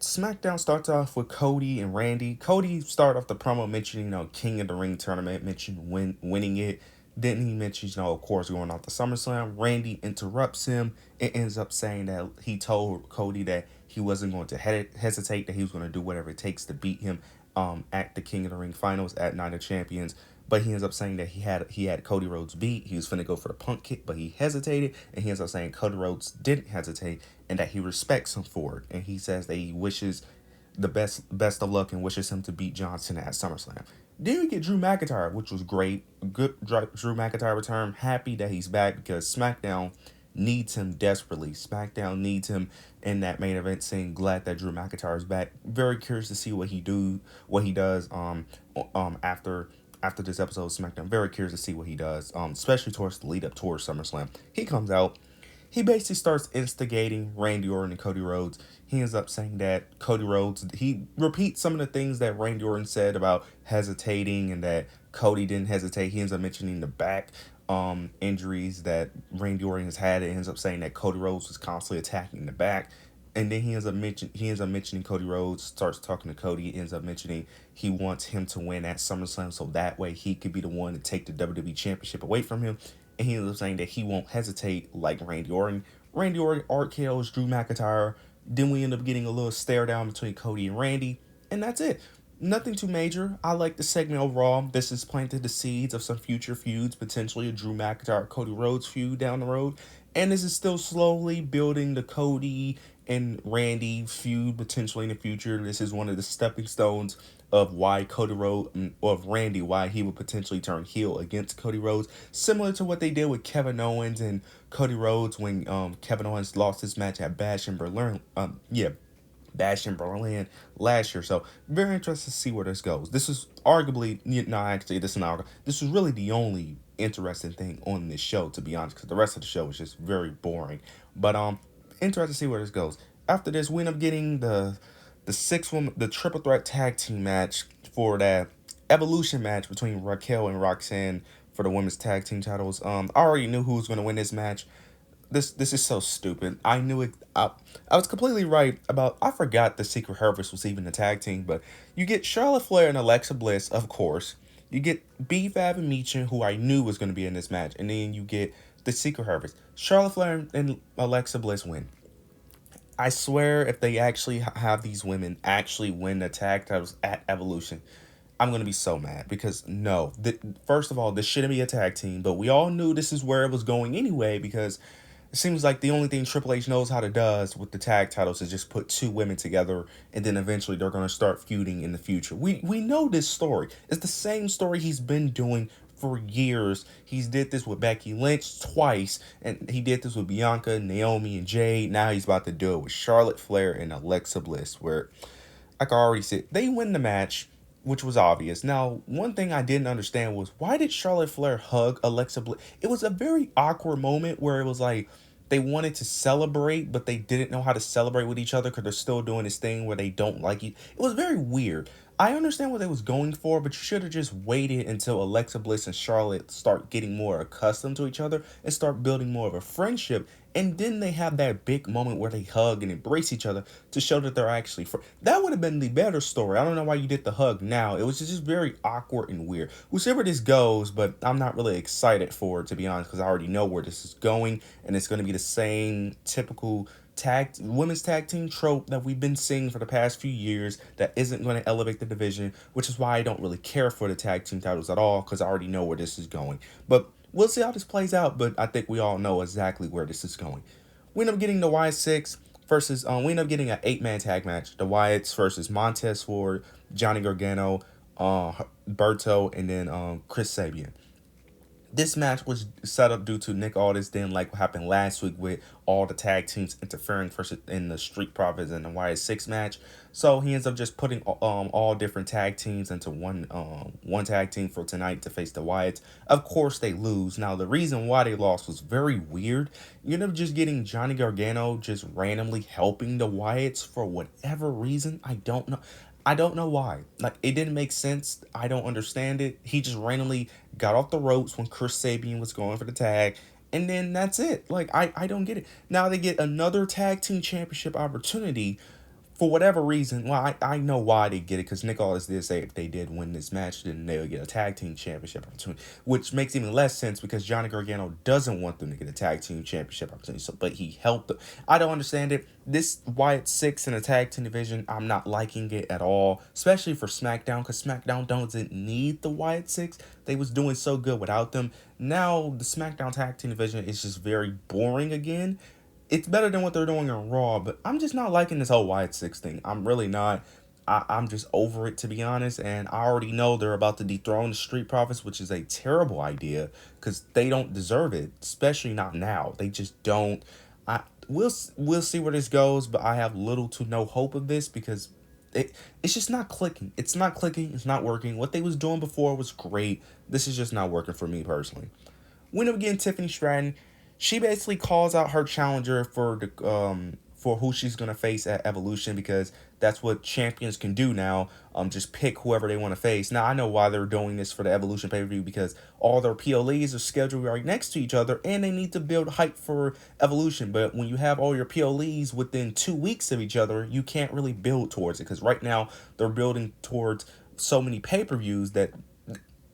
SmackDown starts off with Cody and Randy. Cody started off the promo mentioning, King of the Ring tournament, mentioned winning it. Then he mentions, of course, going off the SummerSlam. Randy interrupts him and ends up saying that he told Cody that he wasn't going to hesitate, that he was going to do whatever it takes to beat him at the King of the Ring finals at Night of Champions. But he ends up saying that he had Cody Rhodes beat. He was finna go for the punk kick, but he hesitated, and he ends up saying Cody Rhodes didn't hesitate and that he respects him for it. And he says that he wishes the best of luck and wishes him to beat Johnson at SummerSlam. Then we get Drew McIntyre, which was great. Good Drew McIntyre return. Happy that he's back because SmackDown needs him desperately. SmackDown needs him in that main event scene. Glad that Drew McIntyre is back. Very curious to see what he does after this episode of SmackDown. Very curious to see what he does, especially towards the lead up towards SummerSlam. He comes out. He basically starts instigating Randy Orton and Cody Rhodes. He ends up saying that Cody Rhodes, he repeats some of the things that Randy Orton said about hesitating and that Cody didn't hesitate. He ends up mentioning the back injuries that Randy Orton has had. It ends up saying that Cody Rhodes was constantly attacking the back. And then he ends up mentioning Cody Rhodes, starts talking to Cody, ends up mentioning he wants him to win at SummerSlam so that way he could be the one to take the WWE Championship away from him. And he ends up saying that he won't hesitate like Randy Orton. Randy Orton RKO's Drew McIntyre. Then we end up getting a little stare down between Cody and Randy. And that's it. Nothing too major. I like the segment overall. This has planted the seeds of some future feuds, potentially a Drew McIntyre Cody Rhodes feud down the road. And this is still slowly building the Cody and Randy feud potentially in the future. This is one of the stepping stones of why Cody Rhodes, of Randy, why he would potentially turn heel against Cody Rhodes, similar to what they did with Kevin Owens and Cody Rhodes when Kevin Owens lost his match at Bash in Berlin. Bash in Berlin last year. So very interested to see where this goes. This is arguably, no, actually, this is not. This is really the only interesting thing on this show, to be honest, because the rest of the show is just very boring. But interested to see where this goes. After this, we end up getting the triple threat tag team match for that evolution match between Raquel and Roxanne for the women's tag team titles. I already knew who was going to win this match. This is so stupid. I knew it. I was completely right about. I forgot the Secret Harvest was even a tag team, but you get Charlotte Flair and Alexa Bliss, of course. You get B-Fab and Michin, who I knew was going to be in this match, and then you get the Secret Harvest. Charlotte Flair and Alexa Bliss win. I swear, if they actually have these women actually win the tag titles at Evolution, I'm going to be so mad because no. First of all, this shouldn't be a tag team, but we all knew this is where it was going anyway because it seems like the only thing Triple H knows how to does with the tag titles is just put two women together and then eventually they're going to start feuding in the future. We know this story. It's the same story he's been doing for years. He's did this with Becky Lynch twice, and he did this with Bianca, Naomi, and Jade. Now he's about to do it with Charlotte Flair and Alexa Bliss, where I can already see they win the match, which was obvious. Now, one thing I didn't understand was why did Charlotte Flair hug Alexa Bliss? It was a very awkward moment where it was like they wanted to celebrate, but they didn't know how to celebrate with each other because they're still doing this thing where they don't like it. It was very weird. I understand what they was going for, but you should have just waited until Alexa Bliss and Charlotte start getting more accustomed to each other and start building more of a friendship. And then they have that big moment where they hug and embrace each other to show that they're actually friends. That would have been the better story. I don't know why you did the hug now. It was just very awkward and weird. Whichever this goes, but I'm not really excited for it, to be honest, because I already know where this is going. And it's going to be the same typical women's tag team trope that we've been seeing for the past few years that isn't going to elevate the division, which is why I don't really care for the tag team titles at all because I already know where this is going. But we'll see how this plays out, but I think we all know exactly where this is going. We end up getting the Wyatt Six versus we end up getting an 8-man tag match. The Wyatts versus Montez Ford, Johnny Gargano, Berto, and then Chris Sabian. This match was set up due to Nick Aldis didn't like what happened last week with all the tag teams interfering first in the Street Profits and the Wyatt Six match. So he ends up just putting all different tag teams into one tag team for tonight to face the Wyatts. Of course they lose. Now the reason why they lost was very weird. You end up just getting Johnny Gargano just randomly helping the Wyatts for whatever reason. I don't know. I don't know why. Like, it didn't make sense. I don't understand it. He just randomly got off the ropes when Chris Sabian was going for the tag. And then that's it. Like, I don't get it. Now they get another tag team championship opportunity for whatever reason, well, I know why they get it, because Nick Aldis did say if they did win this match, then they would get a tag team championship opportunity, which makes even less sense because Johnny Gargano doesn't want them to get a tag team championship opportunity. So, but he helped them. I don't understand it. This Wyatt Six in a tag team division, I'm not liking it at all, especially for SmackDown, because SmackDown doesn't need the Wyatt Six. They was doing so good without them. Now the SmackDown tag team division is just very boring again. It's better than what they're doing on Raw, but I'm just not liking this whole Wyatt Six thing. I'm really not. I'm just over it, to be honest, and I already know they're about to dethrone the Street Profits, which is a terrible idea because they don't deserve it, especially not now. They just don't. I we'll see where this goes, but I have little to no hope of this because it's just not clicking. It's not clicking. It's not working. What they was doing before was great. This is just not working for me personally. We end up getting Tiffany Stratton. She basically calls out her challenger for who she's gonna face at Evolution, because that's what champions can do now. Just pick whoever they want to face. Now I know why they're doing this for the Evolution pay-per-view, because all their PLEs are scheduled right next to each other and they need to build hype for Evolution. But when you have all your PLEs within 2 weeks of each other, you can't really build towards it, because right now they're building towards so many pay-per-views that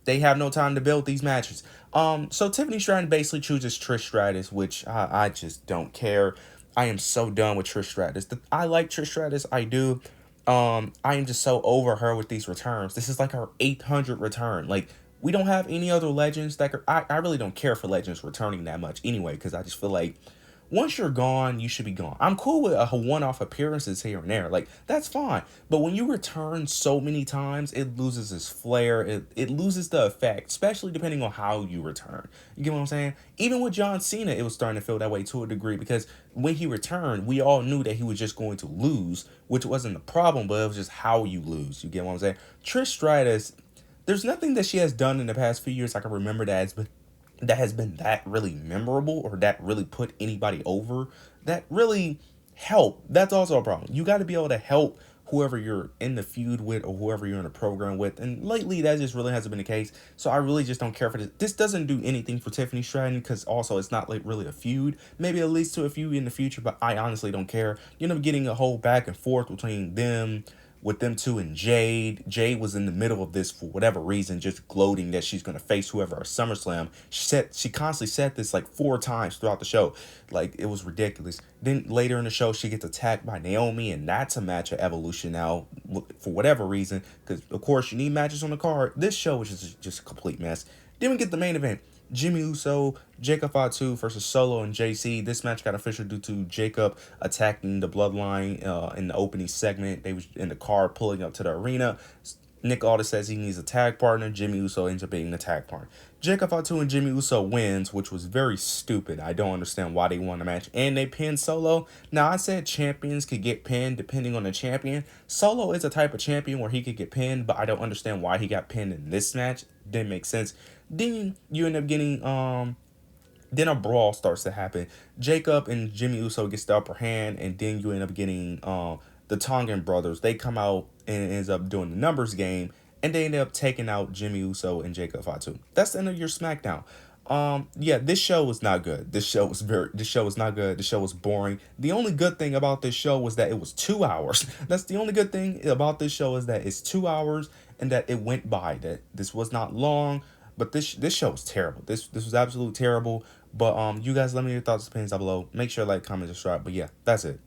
they have no time to build these matches. So Tiffany Stratton basically chooses Trish Stratus, which I just don't care. I am so done with Trish Stratus. I like Trish Stratus, I do. I am just so over her with these returns. This is like her 800 return. Like, we don't have any other legends that could, I really don't care for legends returning that much anyway, because I just feel like once you're gone, you should be gone. I'm cool with a one-off appearances here and there. Like, that's fine. But when you return so many times, it loses its flair. It loses the effect, especially depending on how you return. You get what I'm saying? Even with John Cena, it was starting to feel that way to a degree, because when he returned, we all knew that he was just going to lose, which wasn't the problem, but it was just how you lose. You get what I'm saying? Trish Stratus, there's nothing that she has done in the past few years I can remember that has been that really memorable, or that really put anybody over, that really help. That's also a problem. You got to be able to help whoever you're in the feud with or whoever you're in a program with. And lately, that just really hasn't been the case. So I really just don't care for this. This doesn't do anything for Tiffany Stratton, because also it's not like really a feud. Maybe it leads to a feud in the future, but I honestly don't care. You end up getting a whole back and forth between them, with them two and Jade. Jade was in the middle of this for whatever reason, just gloating that she's gonna face whoever at SummerSlam. She constantly said this like 4 times throughout the show. Like, it was ridiculous. Then later in the show, she gets attacked by Naomi, and that's a match at Evolution now for whatever reason. Because of course you need matches on the card. This show was just a complete mess. Then we get the main event. Jimmy Uso, Jacob Fatu versus Solo and JC. This match got official due to Jacob attacking the Bloodline in the opening segment. They was in the car pulling up to the arena. Nick Aldis says he needs a tag partner. Jimmy Uso ends up being the tag partner. Jacob Fatu and Jimmy Uso wins, which was very stupid. I don't understand why they won the match. And they pinned Solo. Now, I said champions could get pinned depending on the champion. Solo is a type of champion where he could get pinned, but I don't understand why he got pinned in this match. Didn't make sense. Then you end up getting then a brawl starts to happen. Jacob and Jimmy Uso gets the upper hand, and then you end up getting the Tongan brothers. They come out and ends up doing the numbers game, and they end up taking out Jimmy Uso and Jacob Fatu. That's the end of your SmackDown. Yeah, this show was not good. This show was not good. The show was boring. The only good thing about this show was that it was 2 hours. That's the only good thing about this show, is that it's 2 hours and that it went by. That this was not long. But this show was terrible. This was absolutely terrible. But you guys, let me know your thoughts and opinions down below. Make sure to like, comment, subscribe. But yeah, that's it.